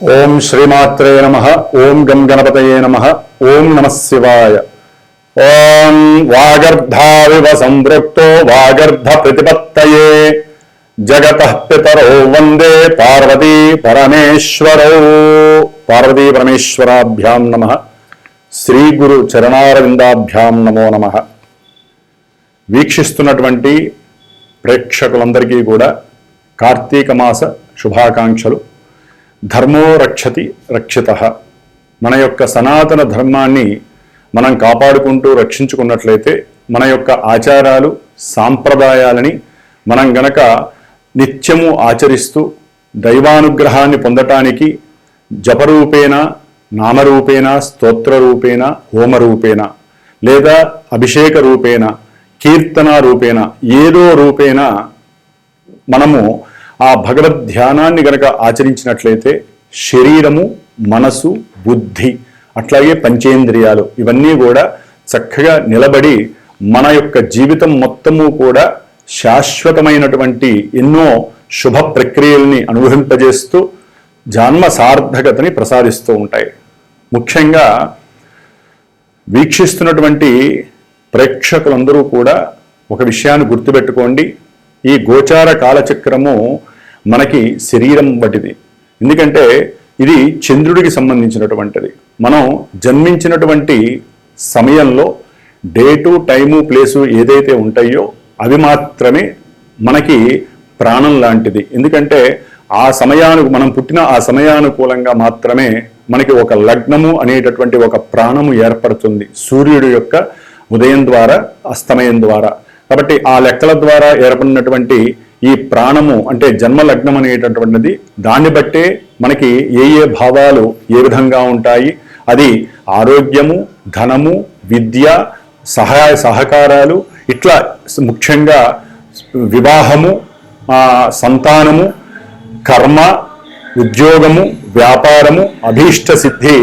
ఓం శ్రీమాత్రే నమః. ఓం గం గణపతయే నమః. ఓం నమః శివాయ. ఓం వాగర్ధావివ సంవృక్తో వాగర్ధ ప్రతిపత్తయే జగతః పితరో వందే పార్వతీ పరమేశ్వరో. పార్వతీ పరమేశ్వరాభ్యాం నమః. శ్రీ గురు చరణారవిందాభ్యాం నమో నమః. వీక్షిస్తున్నటువంటి ప్రేక్షకులందరికీ కూడా కార్తీక మాస శుభాకాంక్షలు. ధర్మో రక్షతి రక్షితః. మన యొక్క సనాతన ధర్మాన్ని మనం కాపాడుకుంటూ రక్షించుకున్నట్లయితే మన యొక్క ఆచారాలు సాంప్రదాయాలని మనం గనక నిత్యము ఆచరిస్తూ దైవానుగ్రహాన్ని పొందటానికి జపరూపేణ, నామరూపేణ, స్తోత్రరూపేణ, హోమరూపేణ లేదా అభిషేక రూపేణ, కీర్తన రూపేణ ఏదో రూపేణ మనము ఆ భగవద్ ధ్యానాన్ని గనక ఆచరించినట్లయితే శరీరము, మనసు, బుద్ధి అట్లాగే పంచేంద్రియాలు ఇవన్నీ కూడా చక్కగా నిలబడి మన యొక్క జీవితం మొత్తము కూడా శాశ్వతమైనటువంటి ఎన్నో శుభ ప్రక్రియల్ని అనుభవింపజేస్తూ జన్మ సార్థకతని ప్రసాదిస్తూ ఉంటాయి. ముఖ్యంగా వీక్షిస్తున్నటువంటి ప్రేక్షకులందరూ కూడా ఒక విషయాన్ని గుర్తుపెట్టుకోండి. ఈ గోచార కాలచక్రము మనకి శరీరం బట్టిది. ఎందుకంటే ఇది చంద్రుడికి సంబంధించినటువంటిది. మనం జన్మించినటువంటి సమయంలో డేటు, టైము, ప్లేసు ఏదైతే ఉంటాయో అవి మాత్రమే మనకి ప్రాణం లాంటిది. ఎందుకంటే ఆ మనం పుట్టిన ఆ సమయానుకూలంగా మాత్రమే మనకి ఒక లగ్నము అనేటటువంటి ఒక ప్రాణము ఏర్పడుతుంది సూర్యుడి యొక్క ఉదయం ద్వారా, అస్తమయం ద్వారా. కాబట్టి ఆ లెక్కల ద్వారా ఏర్పడినటువంటి ఈ ప్రాణము అంటే జన్మ లగ్నం అనేటటువంటిది దాన్ని బట్టే మనకి ఏ ఏ భావాలు ఏ విధంగా ఉంటాయి. అది ఆరోగ్యము, ధనము, విద్య, సహాయ సహకారాలు, ఇట్లా ముఖ్యంగా వివాహము, సంతానము, కర్మ, ఉద్యోగము, వ్యాపారము, అభీష్ట సిద్ధి,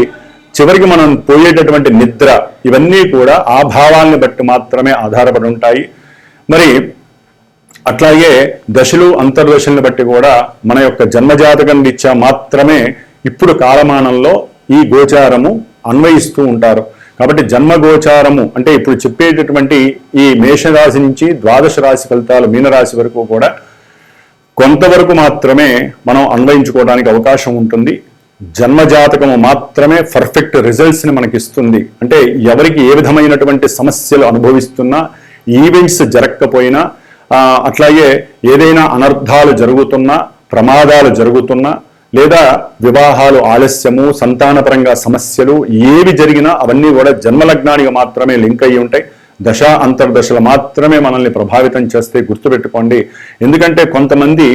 చివరికి మనం పోయేటటువంటి నిద్ర, ఇవన్నీ కూడా ఆ భావాల్ని బట్టి మాత్రమే ఆధారపడి ఉంటాయి. మరి అట్లాగే దశలు, అంతర్దశల్ని బట్టి కూడా మన యొక్క జన్మజాతకం రీత్యా మాత్రమే ఇప్పుడు కాలమానంలో ఈ గోచారము అన్వయిస్తూ ఉంటారు. కాబట్టి జన్మ గోచారము అంటే ఇప్పుడు చెప్పేటటువంటి ఈ మేషరాశి నుంచి ద్వాదశ రాశి ఫలితాలు మీనరాశి వరకు కూడా కొంతవరకు మాత్రమే మనం అన్వయించుకోవడానికి అవకాశం ఉంటుంది. జన్మజాతకము మాత్రమే పర్ఫెక్ట్ రిజల్ట్స్ని మనకిస్తుంది. అంటే ఎవరికి ఏ విధమైనటువంటి సమస్యలు అనుభవిస్తున్నా, ఈవెంట్స్ జరగకపోయినా, అట్లాగే ఏదైనా అనర్థాలు జరుగుతున్నా, ప్రమాదాలు జరుగుతున్నా, లేదా వివాహాలు ఆలస్యము, సంతానపరంగా సమస్యలు ఏవి జరిగినా అవన్నీ కూడా జన్మలగ్నానికి మాత్రమే లింక్ అయ్యి ఉంటాయి. దశ అంతర్దశలు మాత్రమే మనల్ని ప్రభావితం చేస్తే గుర్తుపెట్టుకోండి. ఎందుకంటే కొంతమంది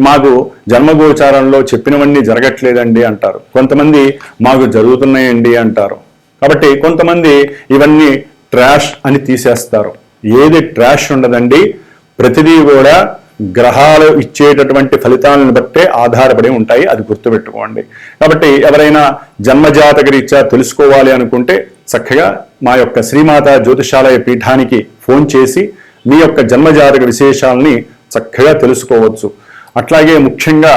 మాకు జన్మగోచారంలో చెప్పినవన్నీ జరగట్లేదండి అంటారు, కొంతమంది మాకు జరుగుతున్నాయండి అంటారు. కాబట్టి కొంతమంది ఇవన్నీ ట్రాష్ అని తీసేస్తారు. ఏది ట్రాష్ ఉండదండి, ప్రతిదీ కూడా గ్రహాలు ఇచ్చేటటువంటి ఫలితాలను బట్టే ఆధారపడి ఉంటాయి. అది గుర్తుపెట్టుకోండి. కాబట్టి ఎవరైనా జన్మజాతక రీత్యా తెలుసుకోవాలి అనుకుంటే చక్కగా మా యొక్క శ్రీమాత జ్యోతిషాలయ పీఠానికి ఫోన్ చేసి మీ యొక్క జన్మజాతక విశేషాలని చక్కగా తెలుసుకోవచ్చు. అట్లాగే ముఖ్యంగా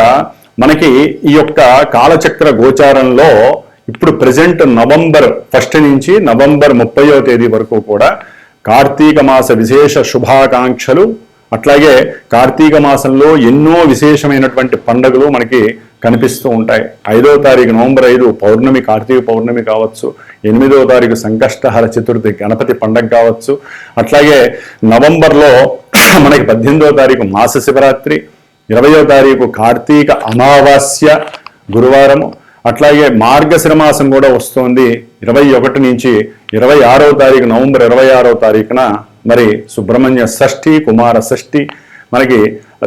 మనకి ఈ యొక్క కాలచక్ర గోచారంలో ఇప్పుడు ప్రజెంట్ నవంబర్ 1 నుంచి నవంబర్ 30వ తేదీ వరకు కూడా కార్తీక మాస విశేష శుభాకాంక్షలు. అట్లాగే కార్తీక మాసంలో ఎన్నో విశేషమైనటువంటి పండుగలు మనకి కనిపిస్తూ ఉంటాయి. 5వ తారీఖు నవంబర్ 5 పౌర్ణమి, కార్తీక పౌర్ణమి కావచ్చు. 8వ తారీఖు సంకష్టహర చతుర్థి గణపతి పండగ కావచ్చు. అట్లాగే నవంబర్లో మనకి 18వ తారీఖు మాస శివరాత్రి, 20వ తారీఖు కార్తీక అమావాస్య గురువారము. అట్లాగే మార్గశిర మాసం కూడా వస్తోంది 21 నుంచి 26వ తారీఖు నవంబర్ 26వ తారీఖున మరి సుబ్రహ్మణ్య షష్ఠి, కుమార షష్ఠి. మనకి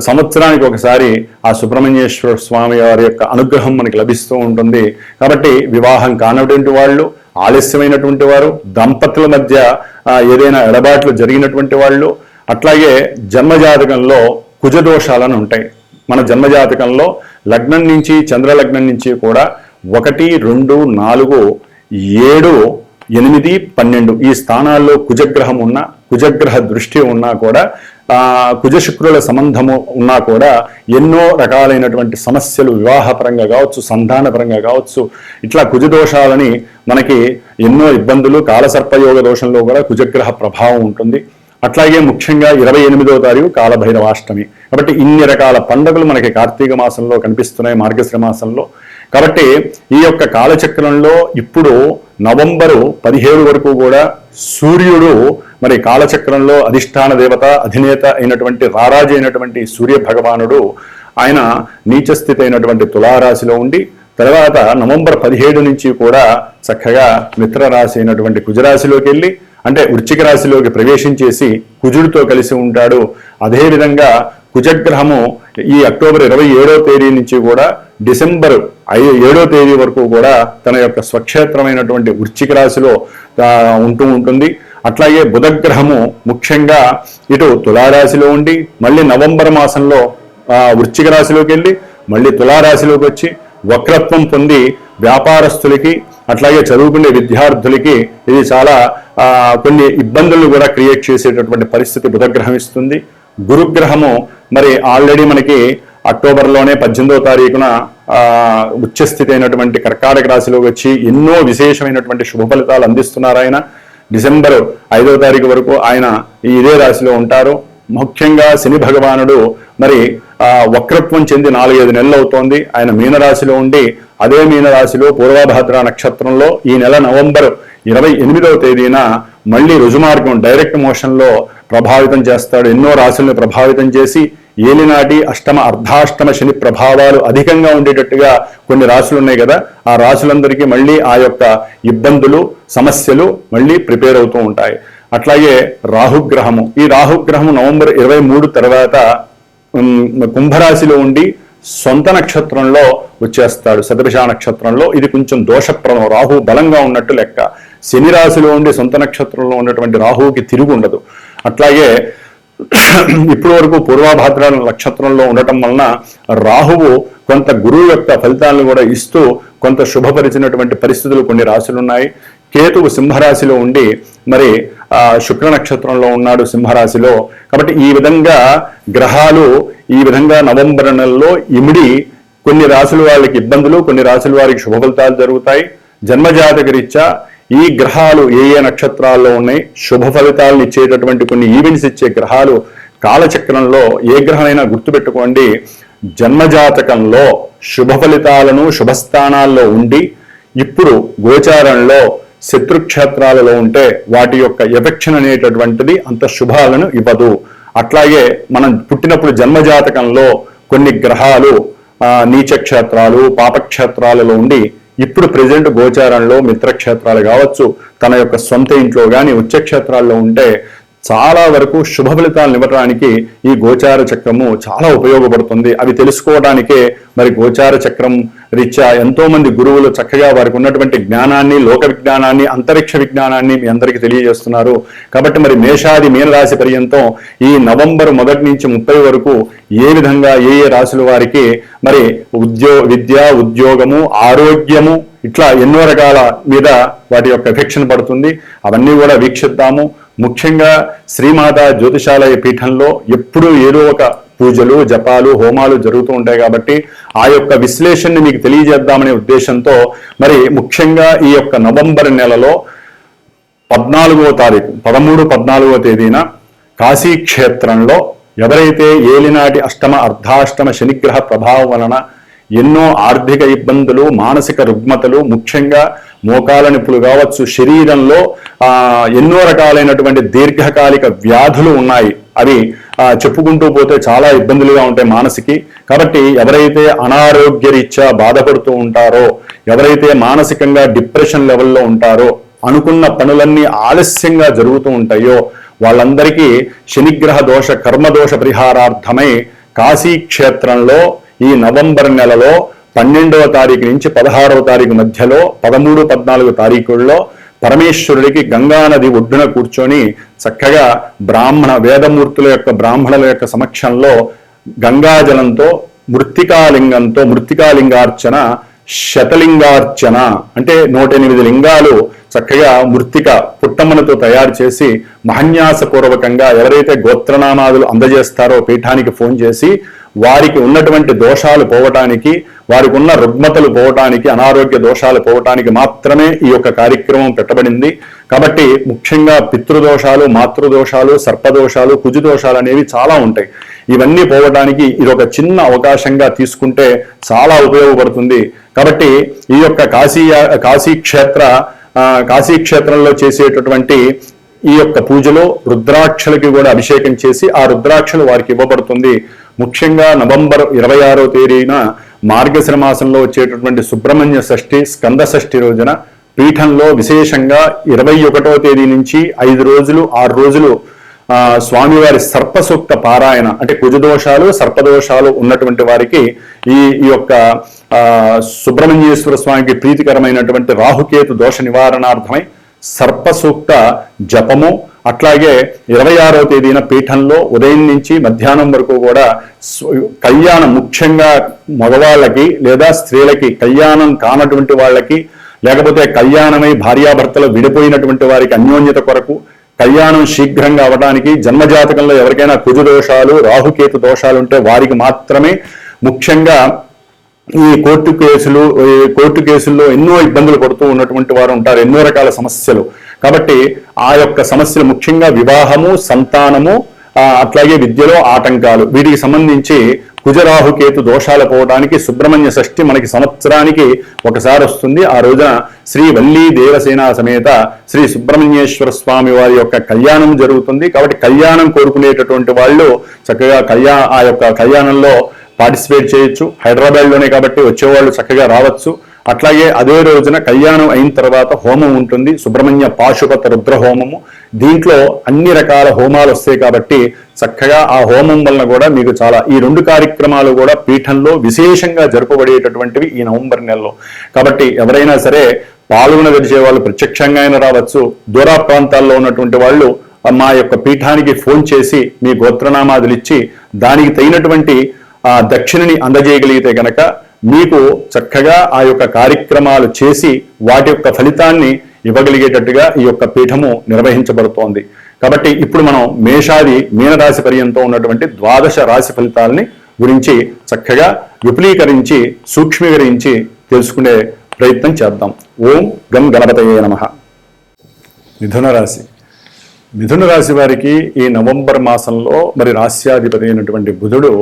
సంవత్సరానికి ఒకసారి ఆ సుబ్రహ్మణ్యేశ్వర స్వామి వారి యొక్క అనుగ్రహం మనకి లభిస్తూ ఉంటుంది. కాబట్టి వివాహం కానటువంటి వాళ్ళు, ఆలస్యమైనటువంటి వారు, దంపతుల మధ్య ఏదైనా ఎడబాట్లు జరిగినటువంటి వాళ్ళు, అట్లాగే జన్మజాతకంలో కుజదోషాలను ఉంటాయి. మన జన్మజాతకంలో లగ్నం నుంచి, చంద్రలగ్నం నుంచి కూడా 1, 2, 4, 7, 8, 12 ఈ స్థానాల్లో కుజగ్రహం ఉన్నా, కుజగ్రహ దృష్టి ఉన్నా కూడా కుజశుక్రుల సంబంధము ఉన్నా కూడా ఎన్నో రకాలైనటువంటి సమస్యలు వివాహపరంగా కావచ్చు, సంతానపరంగా కావచ్చు, ఇట్లా కుజదోషాలని మనకి ఎన్నో ఇబ్బందులు, కాలసర్పయోగ దోషంలో కూడా కుజగ్రహ ప్రభావం ఉంటుంది. అట్లాగే ముఖ్యంగా 28వ తారీఖు కాలభైరవాష్టమి. కాబట్టి ఇన్ని రకాల పండుగలు మనకి కార్తీక మాసంలో కనిపిస్తున్నాయి, మార్గశిర మాసంలో. కాబట్టి ఈ యొక్క కాలచక్రంలో ఇప్పుడు నవంబరు 17 వరకు కూడా సూర్యుడు మరి కాలచక్రంలో అధిష్టాన దేవత, అధినేత అయినటువంటి రారాజు అయినటువంటి సూర్య భగవానుడు ఆయన నీచస్థితి అయినటువంటి తులారాశిలో ఉండి, తర్వాత నవంబర్ 17 నుంచి కూడా చక్కగా మిత్రరాశి అయినటువంటి కుజరాశిలోకి వెళ్ళి, అంటే వృశ్చిక రాశిలోకి ప్రవేశించేసి కుజుడితో కలిసి ఉంటాడు. అదేవిధంగా కుజగ్రహము ఈ అక్టోబర్ 27వ తేదీ నుంచి కూడా డిసెంబర్ 7వ తేదీ వరకు కూడా తన యొక్క స్వక్షేత్రమైనటువంటి వృశ్చిక రాశిలో ఉంటుంది. అట్లాగే బుధగ్రహము ముఖ్యంగా ఇటు తులారాశిలో ఉండి మళ్ళీ నవంబర్ మాసంలో వృశ్చిక రాశిలోకి వెళ్ళి మళ్ళీ తులారాశిలోకి వచ్చి వక్రత్వం పొంది వ్యాపారస్తులకి అట్లాగే చదువుకునే విద్యార్థులకి ఇది చాలా కొన్ని ఇబ్బందులు కూడా క్రియేట్ చేసేటటువంటి పరిస్థితి బుధగ్రహం ఇస్తుంది. గురుగ్రహము మరి ఆల్రెడీ మనకి అక్టోబర్లోనే 18వ తారీఖున ఉచ్చస్థితి అయినటువంటి కర్కాటక రాశిలోకి వచ్చి ఎన్నో విశేషమైనటువంటి శుభ ఫలితాలు అందిస్తున్నారు. ఆయన డిసెంబర్ 5వ తారీఖు వరకు ఆయన ఇదే రాశిలో ఉంటారు. ముఖ్యంగా శని భగవానుడు మరి వక్రత్వం చెంది 4-5 నెలలు అవుతోంది. ఆయన మీనరాశిలో ఉండి అదే మీనరాశిలో పూర్వభాద్ర నక్షత్రంలో ఈ నెల నవంబర్ 28వ తేదీన మళ్ళీ రుజుమార్గం డైరెక్ట్ మోషన్లో ప్రభావితం చేస్తాడు. ఎన్నో రాశులను ప్రభావితం చేసి ఏలినాటి అష్టమ అర్ధాష్టమ శని ప్రభావాలు అధికంగా ఉండేటట్టుగా కొన్ని రాశులు ఉన్నాయి కదా, ఆ రాశులందరికీ మళ్ళీ ఆ యొక్క ఇబ్బందులు, సమస్యలు మళ్ళీ ప్రిపేర్ అవుతూ ఉంటాయి. అట్లాగే రాహుగ్రహము, ఈ రాహుగ్రహము నవంబర్ 23 తర్వాత కుంభరాశిలో ఉండి సొంత నక్షత్రంలో వచ్చేస్తాడు, శతభిష నక్షత్రంలో. ఇది కొంచెం దోషప్రదం, రాహు బలంగా ఉన్నట్టు లెక్క. శని రాశిలో ఉండి సొంత నక్షత్రంలో ఉన్నటువంటి రాహువుకి తిరుగు ఉండదు. అట్లాగే ఇప్పటి వరకు పూర్వభాద్ర నక్షత్రంలో ఉండటం వలన రాహువు కొంత గురువు యొక్క ఫలితాలను కూడా ఇస్తూ కొంత శుభపరిచినటువంటి పరిస్థితులు కొన్ని రాశులు ఉన్నాయి. కేతువు సింహరాశిలో ఉండి మరి శుక్ర నక్షత్రంలో ఉన్నాడు సింహరాశిలో. కాబట్టి ఈ విధంగా గ్రహాలు ఈ విధంగా నవంబర్ నెలలో ఇమిడి కొన్ని రాశుల వాళ్ళకి ఇబ్బందులు, కొన్ని రాశుల వారికి శుభ ఫలితాలు జరుగుతాయి. జన్మజాతక రీత్యా ఈ గ్రహాలు ఏ ఏ నక్షత్రాల్లో ఉన్నాయి, శుభ ఫలితాలను ఇచ్చేటటువంటి కొన్ని ఈవెంట్స్ ఇచ్చే గ్రహాలు కాలచక్రంలో ఏ గ్రహమైనా గుర్తుపెట్టుకోండి. జన్మజాతకంలో శుభ ఫలితాలను శుభస్థానాల్లో ఉండి ఇప్పుడు గోచారంలో శత్రుక్షేత్రాలలో ఉంటే వాటి యొక్క ఎఫెక్షన్ అనేటటువంటిది అంత శుభాలను ఇవ్వదు. అట్లాగే మనం పుట్టినప్పుడు జన్మజాతకంలో కొన్ని గ్రహాలు నీచక్షేత్రాలు, పాపక్షేత్రాలలో ఉండి ఇప్పుడు ప్రజెంట్ గోచారంలో మిత్రక్షేత్రాలు కావచ్చు, తన యొక్క సొంత ఇంట్లో కానీ ఉచ్చక్షేత్రాల్లో ఉంటే చాలా వరకు శుభ ఫలితాలను ఇవ్వడానికి ఈ గోచార చక్రము చాలా ఉపయోగపడుతుంది. అవి తెలుసుకోవడానికే మరి గోచార చక్రం రీత్యా ఎంతో మంది గురువులు చక్కగా వారికి ఉన్నటువంటి జ్ఞానాన్ని, లోక విజ్ఞానాన్ని, అంతరిక్ష విజ్ఞానాన్ని మీ అందరికీ తెలియజేస్తున్నారు. కాబట్టి మరి మేషాది మీనరాశి పర్యంతం ఈ నవంబర్ 1 నుంచి 30 వరకు ఏ విధంగా ఏ ఏ రాశుల వారికి మరి విద్య, ఉద్యోగము, ఆరోగ్యము ఇట్లా ఎన్నో రకాల మీద వాటి యొక్క ఎఫెక్షన్ పడుతుంది. అవన్నీ కూడా వీక్షిద్దాము. ముఖ్యంగా శ్రీమాత జ్యోతిషాలయ పీఠంలో ఎప్పుడూ ఏదో ఒక పూజలు, జపాలు, హోమాలు జరుగుతూ ఉంటాయి. కాబట్టి ఆ యొక్క విశ్లేషణని మీకు తెలియజేద్దామనే ఉద్దేశంతో మరి ముఖ్యంగా ఈ యొక్క నవంబర్ నెలలో 14వ తారీఖు 13-14వ తేదీన కాశీ క్షేత్రంలో ఎవరైతే ఏలినాటి అష్టమ అర్ధాష్టమ శనిగ్రహ ప్రభావం వలన ఎన్నో ఆర్థిక ఇబ్బందులు, మానసిక రుగ్మతలు, ముఖ్యంగా మోకాల నొప్పులు కావచ్చు, శరీరంలో ఎన్నో రకాలైనటువంటి దీర్ఘకాలిక వ్యాధులు ఉన్నాయి. అవి చెప్పుకుంటూ పోతే చాలా ఇబ్బందులుగా ఉంటాయి మానసికి. కాబట్టి ఎవరైతే అనారోగ్య రీత్యా బాధపడుతూ ఉంటారో, ఎవరైతే మానసికంగా డిప్రెషన్ లెవెల్లో ఉంటారో, అనుకున్న పనులన్నీ ఆలస్యంగా జరుగుతూ ఉంటాయో వాళ్ళందరికీ శనిగ్రహ దోష కర్మదోష పరిహారార్థమై కాశీ క్షేత్రంలో ఈ నవంబర్ నెలలో 12వ తారీఖు నుంచి 16వ తారీఖు మధ్యలో 13-14 తారీఖుల్లో పరమేశ్వరుడికి గంగానది ఒడ్డున కూర్చొని చక్కగా వేదమూర్తుల యొక్క బ్రాహ్మణుల యొక్క సమక్షంలో గంగాజలంతో మృత్తికాలింగార్చన శతలింగార్చన అంటే 108 లింగాలు చక్కగా మృత్తిక పుట్టమ్మలతో తయారు చేసి మహన్యాసపూర్వకంగా ఎవరైతే గోత్రనామాదులు అందజేస్తారో పీఠానికి ఫోన్ చేసి వారికి ఉన్నటువంటి దోషాలు పోవటానికి, వారికి ఉన్న రుగ్మతలు పోవటానికి, అనారోగ్య దోషాలు పోవటానికి మాత్రమే ఈ యొక్క కార్యక్రమం పెట్టబడింది. కాబట్టి ముఖ్యంగా పితృదోషాలు, మాతృదోషాలు, సర్పదోషాలు, కుజుదోషాలు అనేవి చాలా ఉంటాయి. ఇవన్నీ పోవడానికి ఇది ఒక చిన్న అవకాశంగా తీసుకుంటే చాలా ఉపయోగపడుతుంది. కాబట్టి ఈ యొక్క కాశీ క్షేత్రంలో చేసేటటువంటి ఈ యొక్క పూజలో రుద్రాక్షలకి కూడా అభిషేకం చేసి ఆ రుద్రాక్షలు వారికి ఇవ్వబడుతుంది. ముఖ్యంగా నవంబర్ 26వ తేదీన మార్గశిర మాసంలో వచ్చేటటువంటి సుబ్రహ్మణ్య షష్ఠి, స్కంద షష్ఠి రోజున పీఠంలో విశేషంగా 21వ తేదీ నుంచి 5 రోజులు 6 రోజులు స్వామివారి సర్పసూక్త పారాయణ అంటే కుజదోషాలు, సర్పదోషాలు ఉన్నటువంటి వారికి ఈ యొక్క సుబ్రహ్మణ్యేశ్వర స్వామికి ప్రీతికరమైనటువంటి రాహుకేతు దోష నివారణార్థమై సర్పసూక్త జపము, అట్లాగే 26వ తేదీన పీఠంలో ఉదయం నుంచి మధ్యాహ్నం వరకు కూడా కళ్యాణం, ముఖ్యంగా మగవాళ్ళకి లేదా స్త్రీలకి కళ్యాణం కానటువంటి వాళ్ళకి, లేకపోతే కళ్యాణమై భార్యాభర్తలు విడిపోయినటువంటి వారికి అన్యోన్యత కొరకు, కళ్యాణం శీఘ్రంగా అవడానికి, జన్మజాతకంలో ఎవరికైనా కుజ దోషాలు, రాహుకేతు దోషాలు ఉంటే వారికి మాత్రమే, ముఖ్యంగా ఈ కోర్టు కేసుల్లో ఎన్నో ఇబ్బందులు పడుతూ ఉన్నటువంటి వారు ఉంటారు, ఎన్నో రకాల సమస్యలు. కాబట్టి ఆ యొక్క సమస్యలు ముఖ్యంగా వివాహము, సంతానము, అట్లాగే విద్యలో ఆటంకాలు, వీటికి సంబంధించి కుజరాహుకేతు దోషాలు పోవడానికి సుబ్రహ్మణ్య షష్ఠి మనకి సంవత్సరానికి ఒకసారి వస్తుంది. ఆ రోజున శ్రీ వల్లీ దేవసేన సమేత శ్రీ సుబ్రహ్మణ్యేశ్వర స్వామి వారి యొక్క కళ్యాణం జరుగుతుంది. కాబట్టి కళ్యాణం కోరుకునేటటువంటి వాళ్ళు చక్కగా ఆ యొక్క కళ్యాణంలో పార్టిసిపేట్ చేయొచ్చు. హైదరాబాద్లోనే కాబట్టి వచ్చేవాళ్ళు చక్కగా రావచ్చు. అట్లాగే అదే రోజున కళ్యాణం అయిన తర్వాత హోమం ఉంటుంది, సుబ్రహ్మణ్య పాశుపత రుద్ర హోమము. దీంట్లో అన్ని రకాల హోమాలు వస్తాయి కాబట్టి చక్కగా ఆ హోమం వలన కూడా మీకు చాలా ఈ 2 కార్యక్రమాలు కూడా పీఠంలో విశేషంగా జరుపబడేటటువంటివి ఈ నవంబర్ నెలలో. కాబట్టి ఎవరైనా సరే పాల్గొనదలిచే వాళ్ళు ప్రత్యక్షంగా అయినా రావచ్చు. దూర ప్రాంతాల్లో ఉన్నటువంటి వాళ్ళు మా యొక్క పీఠానికి ఫోన్ చేసి మీ గోత్రనామాదులు ఇచ్చి దానికి తగినటువంటి దక్షిణని అందజేయగలిగితే గనక మీకు చక్కగా ఆ యొక్క కార్యక్రమాలు చేసి వాటి యొక్క ఫలితాన్ని ఇవ్వగలిగేటట్టుగా ఈ యొక్క పీఠము నిర్వహించబడుతోంది. కాబట్టి ఇప్పుడు మనం మేషాది మీనరాశి పర్యంతం ఉన్నటువంటి 12 రాశి ఫలితాలని గురించి చక్కగా విపులీకరించి సూక్ష్మీకరించి తెలుసుకునే ప్రయత్నం చేద్దాం. ఓం గం గణపతయే నమః. మిథున రాశి వారికి ఈ నవంబర్ మాసంలో మరి రాశ్యాధిపతి అయినటువంటి బుధుడు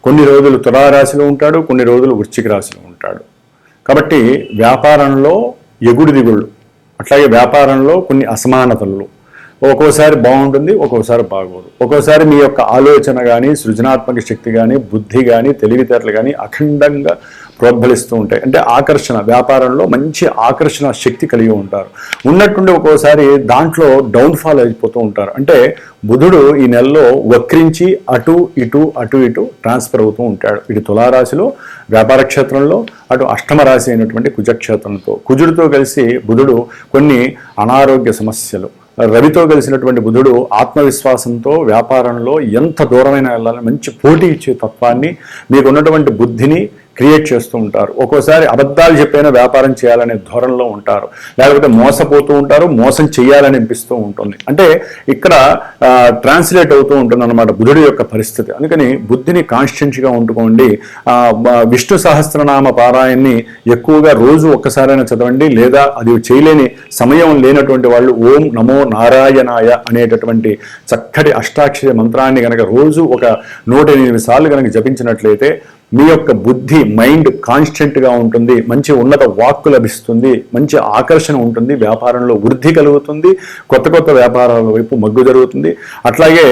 కొన్ని రోజులు తులారాశిలో ఉంటాడు, కొన్ని రోజులు వృశ్చిక రాశిలో ఉంటాడు. కాబట్టి వ్యాపారంలో ఎగుడు దిగుళ్ళు, అట్లాగే వ్యాపారంలో కొన్ని అసమానతలు, ఒక్కోసారి బాగుంటుంది, ఒక్కోసారి బాగోదు. ఒక్కోసారి మీ యొక్క ఆలోచన కానీ, సృజనాత్మక శక్తి కానీ, బుద్ధి కానీ, తెలివితేటలు కానీ అఖండంగా ప్రోద్బలిస్తూ ఉంటాయి. అంటే ఆకర్షణ, వ్యాపారంలో మంచి ఆకర్షణ శక్తి కలిగి ఉంటారు. ఉన్నట్టుండి ఒక్కోసారి దాంట్లో డౌన్ఫాల్ అయిపోతూ ఉంటారు. అంటే బుధుడు ఈ నెలలో వక్రించి అటు ఇటు ట్రాన్స్ఫర్ అవుతూ ఉంటాడు. ఇటు తులారాశిలో వ్యాపార క్షేత్రంలో, అటు అష్టమ రాశి అయినటువంటి కుజక్షేత్రంతో, కుజుడితో కలిసి బుధుడు కొన్ని అనారోగ్య సమస్యలు, రవితో కలిసినటువంటి బుధుడు ఆత్మవిశ్వాసంతో వ్యాపారంలో ఎంత దూరమైన వెళ్ళాలని మంచి పోటీ ఇచ్చే తత్వాన్ని, మీకు ఉన్నటువంటి బుద్ధిని క్రియేట్ చేస్తూ ఉంటారు. ఒక్కోసారి అబద్ధాలు చెప్పైనా వ్యాపారం చేయాలనే ధోరణిలో ఉంటారు, లేకపోతే మోసపోతూ ఉంటారు, మోసం చేయాలని అనిపిస్తూ ఉంటుంది. అంటే ఇక్కడ ట్రాన్స్లేట్ అవుతూ ఉంటుంది అన్నమాట బుధుడి యొక్క పరిస్థితి. అందుకని బుద్ధిని కాన్స్టెంట్గా ఉంటుకోండి. విష్ణు సహస్రనామ పారాయణని ఎక్కువగా రోజు ఒక్కసారైనా చదవండి. లేదా అది చేయలేని సమయం లేనటువంటి వాళ్ళు ఓం నమో నారాయణాయ అనేటటువంటి చక్కటి అష్టాక్షరి మంత్రాన్ని కనుక రోజు ఒక 108 సార్లు కనుక జపించినట్లయితే మీ యొక్క బుద్ధి, మైండ్ కాన్స్టెంట్గా ఉంటుంది, మంచి ఉన్నత వాక్కు లభిస్తుంది, మంచి ఆకర్షణ ఉంటుంది, వ్యాపారంలో వృద్ధి కలుగుతుంది, కొత్త వ్యాపారాల వైపు మగ్గు జరుగుతుంది. అట్లాగే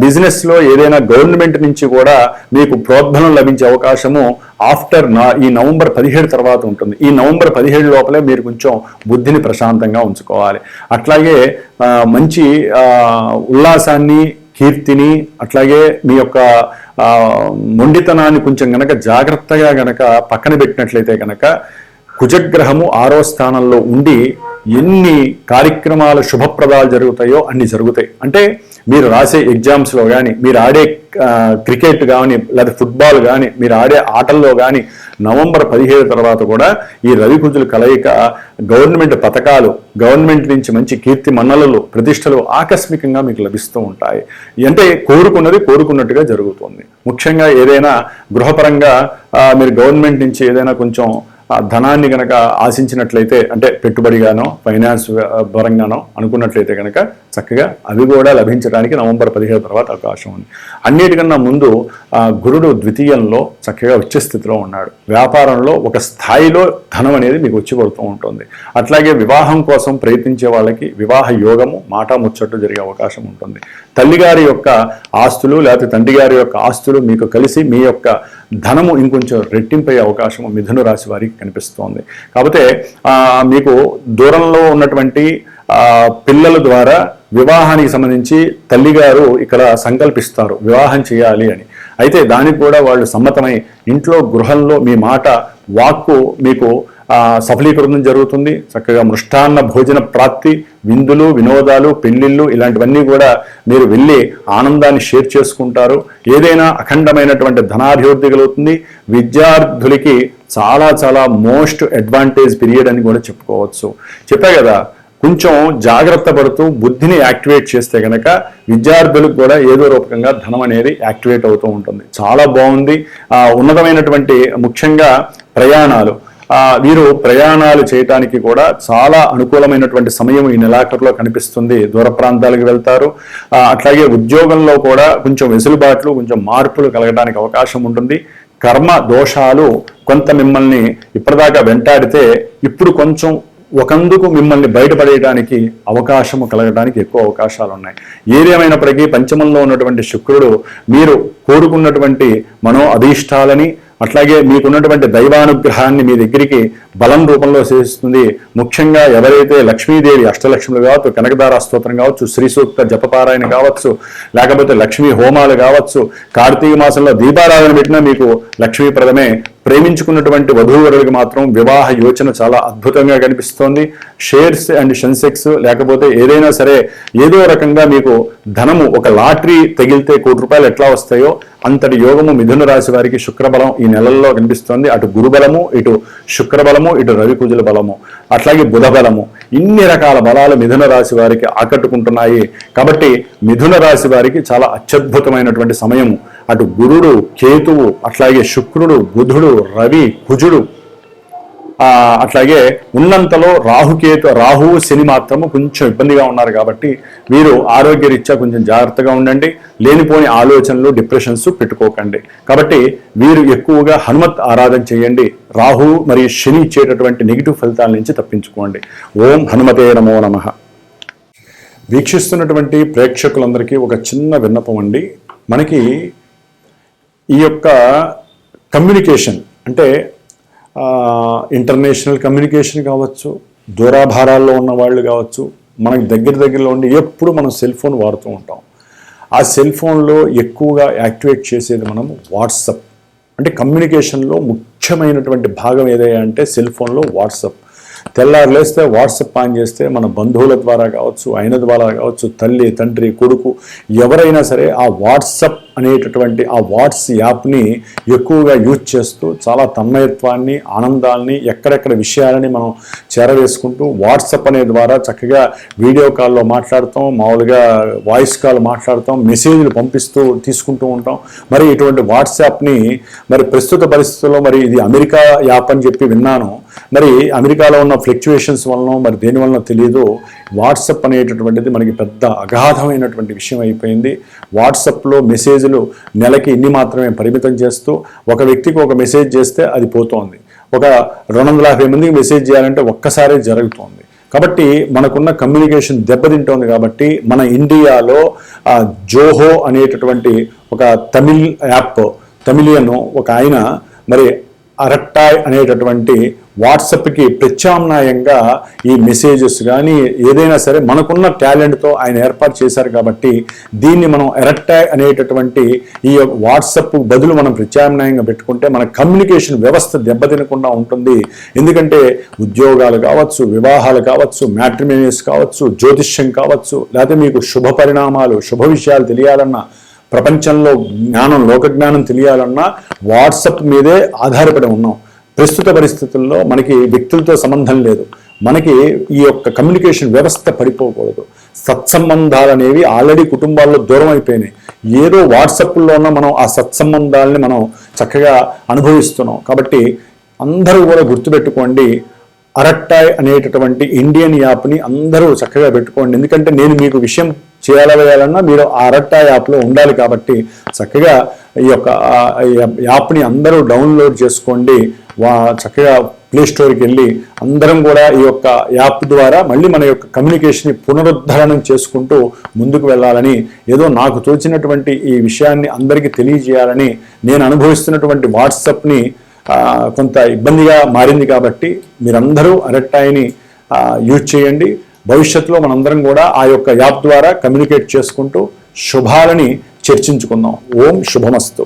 బిజినెస్లో ఏదైనా గవర్నమెంట్ నుంచి కూడా మీకు ప్రోద్బలం లభించే అవకాశము ఆఫ్టర్ ఈ నవంబర్ 17 తర్వాత ఉంటుంది. ఈ నవంబర్ 17 లోపలే మీరు కొంచెం బుద్ధిని ప్రశాంతంగా ఉంచుకోవాలి. అట్లాగే మంచి ఉల్లాసాన్ని, కీర్తిని, అట్లాగే మీ యొక్క మొండితనాన్ని కొంచెం గనక జాగ్రత్తగా గనక పక్కన పెట్టినట్లయితే గనక కుజగ్రహము 6వ స్థానంలో ఉండి ఎన్ని కార్యక్రమాలు శుభప్రదాలు జరుగుతాయో అన్ని జరుగుతాయి. అంటే మీరు రాసే ఎగ్జామ్స్లో కానీ, మీరు ఆడే క్రికెట్ కానీ, లేదా ఫుట్బాల్ కానీ, మీరు ఆడే ఆటల్లో కానీ నవంబర్ 17 తర్వాత కూడా ఈ రవి కుజుల కలయిక గవర్నమెంట్ పథకాలు, గవర్నమెంట్ నుంచి మంచి కీర్తి మన్నలలు, ప్రతిష్టలు ఆకస్మికంగా మీకు లభిస్తూ ఉంటాయి. అంటే కోరుకున్నది కోరుకున్నట్టుగా జరుగుతుంది. ముఖ్యంగా ఏదైనా గృహపరంగా మీరు గవర్నమెంట్ నుంచి ఏదైనా కొంచెం ధనాన్ని కనుక ఆశించినట్లయితే, అంటే పెట్టుబడిగానో ఫైనాన్స్ పరంగానో అనుకున్నట్లయితే కనుక చక్కగా అవి కూడా లభించడానికి నవంబర్ 17 తర్వాత అవకాశం ఉంది. అన్నిటికన్నా ముందు గురుడు ద్వితీయంలో చక్కగా ఉచ్చ స్థితిలో ఉన్నాడు. వ్యాపారంలో ఒక స్థాయిలో ధనం అనేది మీకు వచ్చి పడుతూ ఉంటుంది. అట్లాగే వివాహం కోసం ప్రయత్నించే వాళ్ళకి వివాహ యోగము మాట ముచ్చట్టు జరిగే అవకాశం ఉంటుంది. తల్లిగారి యొక్క ఆస్తులు లేకపోతే తండ్రి గారి యొక్క ఆస్తులు మీకు కలిసి మీ యొక్క ధనము ఇంకొంచెం రెట్టింపయ్యే అవకాశం మిథున రాశి వారికి కనిపిస్తోంది. కాకపోతే మీకు దూరంలో ఉన్నటువంటి పిల్లల ద్వారా వివాహానికి సంబంధించి తల్లిగారు ఇక్కడ సంకల్పిస్తారు వివాహం చేయాలి అని. అయితే దానికి కూడా వాళ్ళు సమ్మతమై ఇంట్లో గృహంలో మీ మాట వాక్కు మీకు సఫలీకృతం జరుగుతుంది. చక్కగా మృష్టాన్న భోజన ప్రాప్తి, విందులు, వినోదాలు, పెళ్లిళ్ళు ఇలాంటివన్నీ కూడా మీరు వెళ్ళి ఆనందాన్ని షేర్ చేసుకుంటారు. ఏదైనా అఖండమైనటువంటి ధనాభివృద్ధి కలుగుతుంది. విద్యార్థులకి చాలా చాలా మోస్ట్ అడ్వాంటేజ్ పీరియడ్ అని కూడా చెప్పుకోవచ్చు. చెప్పా కదా, కొంచెం జాగ్రత్త పడుతూ బుద్ధిని యాక్టివేట్ చేస్తే కనుక విద్యార్థులకు కూడా ఏదో రూపకంగా ధనం అనేది యాక్టివేట్ అవుతూ ఉంటుంది. చాలా బాగుంది. ఉన్నతమైనటువంటి ముఖ్యంగా ప్రయాణాలు, వీరు ప్రయాణాలు చేయటానికి కూడా చాలా అనుకూలమైనటువంటి సమయం ఈ నెలాఖరులో కనిపిస్తుంది. దూర ప్రాంతాలకు వెళ్తారు. అట్లాగే ఉద్యోగంలో కూడా కొంచెం వెసులుబాట్లు, కొంచెం మార్పులు కలగడానికి అవకాశం ఉంటుంది. కర్మ దోషాలు కొంత మిమ్మల్ని ఇప్పటిదాకా వెంటాడితే ఇప్పుడు కొంచెం ఒకందుకు మిమ్మల్ని బయటపడేయడానికి అవకాశము కలగడానికి ఎక్కువ అవకాశాలు ఉన్నాయి. ఏదేమైనప్పటికీ పంచమంలో ఉన్నటువంటి శుక్రుడు మీరు కోరుకున్నటువంటి మనో అభీష్టాలని, అట్లాగే మీకున్నటువంటి దైవానుగ్రహాన్ని మీ దగ్గరికి బలం రూపంలో చేస్తుంది. ముఖ్యంగా ఎవరైతే లక్ష్మీదేవి అష్టలక్ష్ములు కావచ్చు, కనకదార స్తోత్రం కావచ్చు, శ్రీ సూక్త జపపారాయణ కావచ్చు, లేకపోతే లక్ష్మీ హోమాలు కావచ్చు, కార్తీక మాసంలో దీపారాధన పెట్టినా మీకు లక్ష్మీప్రదమే. ప్రేమించుకున్నటువంటి వధూవరులకు మాత్రం వివాహ యోచన చాలా అద్భుతంగా కనిపిస్తోంది. షేర్స్ అండ్ సెన్సెక్స్ లేకపోతే ఏదైనా సరే ఏదో రకంగా మీకు ధనము ఒక లాటరీ తగిలితే ₹1,00,00,000 ఎట్లా వస్తాయో అంతటి యోగము మిథున రాశి వారికి శుక్రబలం ఈ నెలల్లో కనిపిస్తోంది. అటు గురుబలము, ఇటు శుక్రబలము, ఇటు రవి కుజుల బలము, అట్లాగే బుధ బలము, ఇన్ని రకాల బలాలు మిథున రాశి వారికి ఆకట్టుకుంటున్నాయి. కాబట్టి మిథున రాశి వారికి చాలా అత్యద్భుతమైనటువంటి సమయము. అటు గురుడు, కేతువు, అట్లాగే శుక్రుడు, బుధుడు, రవి, కుజుడు, అట్లాగే ఉన్నంతలో రాహువు, శని మాత్రము కొంచెం ఇబ్బందిగా ఉన్నారు. కాబట్టి వీరు ఆరోగ్యరీత్యా కొంచెం జాగ్రత్తగా ఉండండి. లేనిపోని ఆలోచనలు, డిప్రెషన్స్ పెట్టుకోకండి. కాబట్టి వీరు ఎక్కువగా హనుమత్ ఆరాధన చేయండి. రాహు మరియు శని ఇచ్చేటటువంటి నెగిటివ్ ఫలితాల నుంచి తప్పించుకోండి. ఓం హనుమతే నమో నమః. వీక్షిస్తున్నటువంటి ప్రేక్షకులందరికీ ఒక చిన్న విన్నపం అండి. మనకి ఈ యొక్క కమ్యూనికేషన్ అంటే ఇంటర్నేషనల్ కమ్యూనికేషన్ కావచ్చు, దూరాభారాల్లో ఉన్న వాళ్ళు కావచ్చు, మనకి దగ్గరలో ఉండి ఎప్పుడు మనం సెల్ ఫోన్ వాడుతూ ఉంటాం. ఆ సెల్ ఫోన్లో ఎక్కువగా యాక్టివేట్ చేసేది మనం వాట్సప్. అంటే కమ్యూనికేషన్లో ముఖ్యమైనటువంటి భాగం ఏదైనా అంటే సెల్ ఫోన్లో వాట్సప్. తెల్లారు లేస్తే వాట్సప్ ఆన్ చేస్తే మన బంధువుల ద్వారా కావచ్చు, ఆయన ద్వారా కావచ్చు, తల్లి, తండ్రి, కొడుకు ఎవరైనా సరే ఆ వాట్సప్ అనేటటువంటి ఆ వాట్స్ యాప్ని ఎక్కువగా యూజ్ చేస్తూ చాలా తన్మయత్వాన్ని, ఆనందాన్ని, ఎక్కడెక్కడ విషయాలని మనం చేరవేసుకుంటూ వాట్సప్ అనే ద్వారా చక్కగా వీడియో కాల్లో మాట్లాడతాం, మామూలుగా వాయిస్ కాల్ మాట్లాడతాం, మెసేజ్లు పంపిస్తూ తీసుకుంటూ ఉంటాం. మరి ఇటువంటి వాట్సాప్ని మరి ప్రస్తుత పరిస్థితుల్లో మరి ఇది అమెరికా యాప్ అని చెప్పి విన్నాను. మరి అమెరికాలో ఉన్న ఫ్లక్చువేషన్స్ వలన మరి దేని వలన తెలియదు, వాట్సప్ అనేటటువంటిది మనకి పెద్ద అగాధమైనటువంటి విషయం అయిపోయింది. వాట్సప్లో మెసేజ్లు నెలకి ఇన్ని మాత్రమే పరిమితం చేస్తూ ఒక వ్యక్తికి ఒక మెసేజ్ చేస్తే అది పోతోంది. ఒక 250 మందికి మెసేజ్ చేయాలంటే ఒక్కసారే జరుగుతోంది. కాబట్టి మనకున్న కమ్యూనికేషన్ దెబ్బతింటోంది. కాబట్టి మన ఇండియాలో జోహో అనేటటువంటి ఒక తమిళ్ యాప్, తమిళియన్ ఒక ఆయన మరి అరట్టాయ్ అనేటటువంటి వాట్సాప్కి ప్రత్యామ్నాయంగా ఈ మెసేజెస్ కానీ ఏదైనా సరే మనకున్న టాలెంట్తో ఆయన ఏర్పాటు చేశారు కాబట్టి దీన్ని మనం ఎరక్టాయ్ అనేటటువంటి ఈ వాట్సాప్ బదులు మనం ప్రత్యామ్నాయంగా పెట్టుకుంటే మన కమ్యూనికేషన్ వ్యవస్థ దెబ్బతినకుండా ఉంటుంది. ఎందుకంటే ఉద్యోగాలు కావచ్చు, వివాహాలు కావచ్చు, మ్యాట్రిమోనియస్ కావచ్చు, జ్యోతిష్యం కావచ్చు, లేకపోతే మీకు శుభ పరిణామాలు, శుభ విషయాలు తెలియాలన్నా, ప్రపంచంలో జ్ఞానం, లోక జ్ఞానం తెలియాలన్నా వాట్సాప్ మీదే ఆధారపడి ఉన్నాం. ప్రస్తుత పరిస్థితుల్లో మనకి వ్యక్తులతో సంబంధం లేదు, మనకి ఈ యొక్క కమ్యూనికేషన్ వ్యవస్థ పడిపోకూడదు. సత్సంబంధాలు అనేవి ఆల్రెడీ కుటుంబాల్లో దూరం అయిపోయినాయి. ఏదో వాట్సాప్లో ఉన్న మనం ఆ సత్సంబంధాలని మనం చక్కగా అనుభవిస్తున్నాం. కాబట్టి అందరూ కూడా గుర్తుపెట్టుకోండి, అరక్టాయ్ అనేటటువంటి ఇండియన్ యాప్ని అందరూ చక్కగా పెట్టుకోండి. ఎందుకంటే నేను మీకు విషయం చేయాలన్నా మీరు ఆ అరక్టాయ్ యాప్లో ఉండాలి. కాబట్టి చక్కగా ఈ యొక్క యాప్ని అందరూ డౌన్లోడ్ చేసుకోండి. చక్కగా ప్లే స్టోర్కి వెళ్ళి అందరం కూడా ఈ యొక్క యాప్ ద్వారా మళ్ళీ మన యొక్క కమ్యూనికేషన్ని పునరుద్ధరణం చేసుకుంటూ ముందుకు వెళ్ళాలని, ఏదో నాకు తోచినటువంటి ఈ విషయాన్ని అందరికీ తెలియజేయాలని, నేను అనుభవిస్తున్నటువంటి వాట్సాప్ని కొంత ఇబ్బందిగా మారింది కాబట్టి మీరందరూ అరక్టాయ్ని యూజ్ చేయండి. భవిష్యత్తులో మనందరం కూడా ఆ యొక్క యాప్ ద్వారా కమ్యూనికేట్ చేసుకుంటూ శుభాలని చర్చించుకుందాం. ఓం శుభమస్తు.